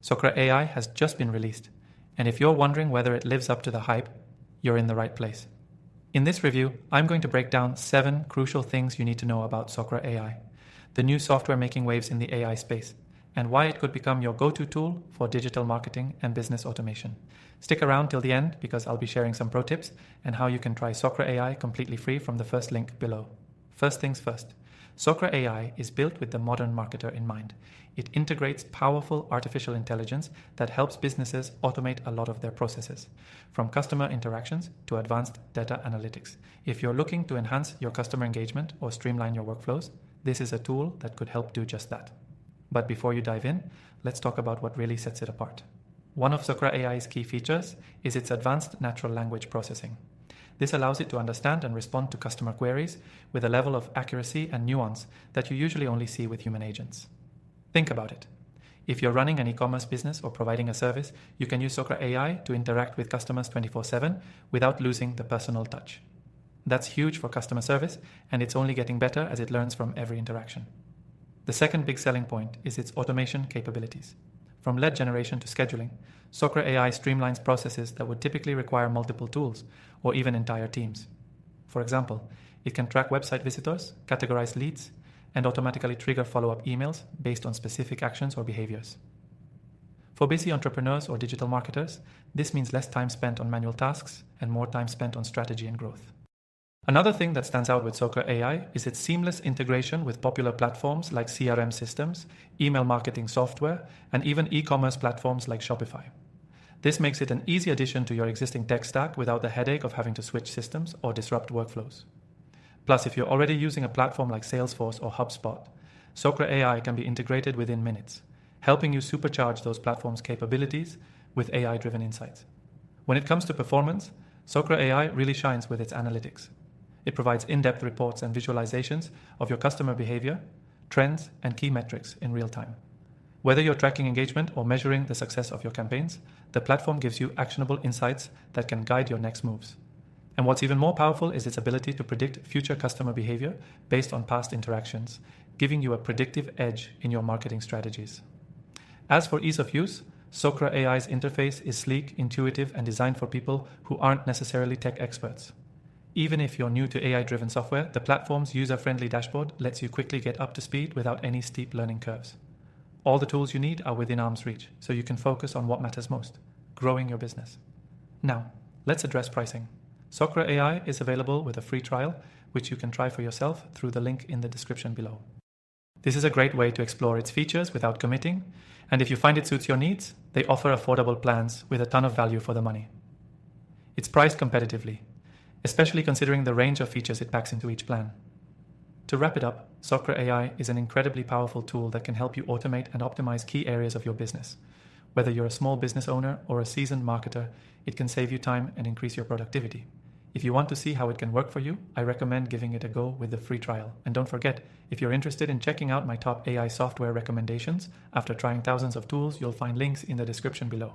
Socra AI has just been released, and if you're wondering whether it lives up to the hype, you're in the right place. In this review, I'm going to break down 7 crucial things you need to know about Socra AI, the new software making waves in the AI space, and why it could become your go-to tool for digital marketing and business automation. Stick around till the end because I'll be sharing some pro tips and how you can try Socra AI completely free from the first link below. First things first, Socra AI is built with the modern marketer in mind. It integrates powerful artificial intelligence that helps businesses automate a lot of their processes, from customer interactions to advanced data analytics. If you're looking to enhance your customer engagement or streamline your workflows, this is a tool that could help do just that. But before you dive in, let's talk about what really sets it apart. One of Socra AI's key features is its advanced natural language processing. This allows it to understand and respond to customer queries with a level of accuracy and nuance that you usually only see with human agents. Think about it. If you're running an e-commerce business or providing a service, you can use Socra AI to interact with customers 24/7 without losing the personal touch. That's huge for customer service, and it's only getting better as it learns from every interaction. The second big selling point is its automation capabilities. From lead generation to scheduling, Socra AI streamlines processes that would typically require multiple tools or even entire teams. For example, it can track website visitors, categorize leads, and automatically trigger follow-up emails based on specific actions or behaviors. For busy entrepreneurs or digital marketers, this means less time spent on manual tasks and more time spent on strategy and growth. Another thing that stands out with Socra AI is its seamless integration with popular platforms like CRM systems, email marketing software, and even e-commerce platforms like Shopify. This makes it an easy addition to your existing tech stack without the headache of having to switch systems or disrupt workflows. Plus, if you're already using a platform like Salesforce or HubSpot, Socra AI can be integrated within minutes, helping you supercharge those platforms' capabilities with AI-driven insights. When it comes to performance, Socra AI really shines with its analytics. It provides in-depth reports and visualizations of your customer behavior, trends, and key metrics in real time. Whether you're tracking engagement or measuring the success of your campaigns, the platform gives you actionable insights that can guide your next moves. And what's even more powerful is its ability to predict future customer behavior based on past interactions, giving you a predictive edge in your marketing strategies. As for ease of use, Socra AI's interface is sleek, intuitive, and designed for people who aren't necessarily tech experts. Even if you're new to AI-driven software, the platform's user-friendly dashboard lets you quickly get up to speed without any steep learning curves. All the tools you need are within arm's reach, so you can focus on what matters most, growing your business. Now, let's address pricing. Socra AI is available with a free trial, which you can try for yourself through the link in the description below. This is a great way to explore its features without committing, and if you find it suits your needs, they offer affordable plans with a ton of value for the money. It's priced competitively, especially considering the range of features it packs into each plan. To wrap it up, Socra AI is an incredibly powerful tool that can help you automate and optimize key areas of your business. Whether you're a small business owner or a seasoned marketer, it can save you time and increase your productivity. If you want to see how it can work for you, I recommend giving it a go with the free trial. And don't forget, if you're interested in checking out my top AI software recommendations, after trying thousands of tools, you'll find links in the description below.